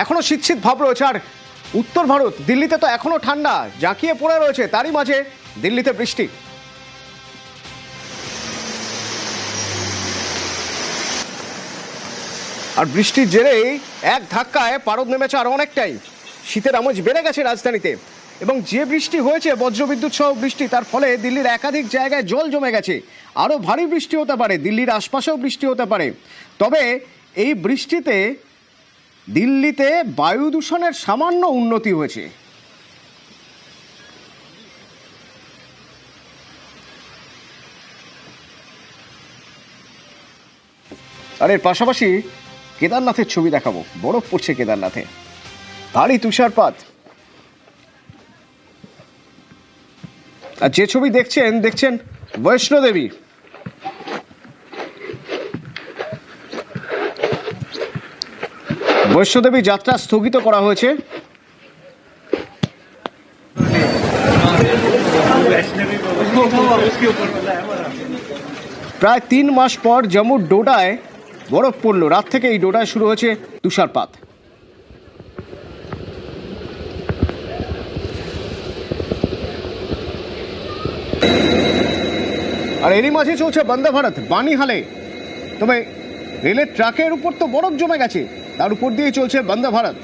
এখনো শীত শীত ভাব রয়েছে। আর উত্তর ভারত দিল্লিতে তো এখনো ঠান্ডা জাঁকিয়ে পড়ে রয়েছে, তারই মাঝে দিল্লিতে বৃষ্টি। আর বৃষ্টির জেরেই এক ধাক্কায় পারদ নেমেছে আরো অনেকটাই। শীতের আমেজ বেড়ে গেছে রাজধানীতে, এবং যে বৃষ্টি হয়েছে বজ্রবিদ্যুৎ সহ বৃষ্টি, তার ফলে দিল্লির একাধিক জায়গায় জল জমে গেছে। আরো ভারী বৃষ্টি হতে পারে, দিল্লির আশপাশেও বৃষ্টি হতে পারে। তবে এই বৃষ্টিতে দিল্লিতে বায়ু দূষণের সামান্য উন্নতি হয়েছে। আর এর পাশাপাশি কেদারনাথের ছবি দেখাবো। বরফ পড়ছে কেদারনাথে, ভারী তুষারপাত। আর যে ছবি দেখছেন বৈষ্ণোদেবী। বৈষ্ণোদেবী যাত্রা স্থগিত করা হয়েছে। প্রায় 3 মাস পর জম্মুর ডোডায় বরফ পড়ল। রাত থেকে এই ডোডায় শুরু হয়েছে তুষারপাত। আর এরই মাঝে চলছে বন্দে ভারত বানিহালে। তবে রেলের ট্রাকের উপর তো বরফ জমে গেছে, তার উপর দিয়ে চলছে বন্দে ভারত।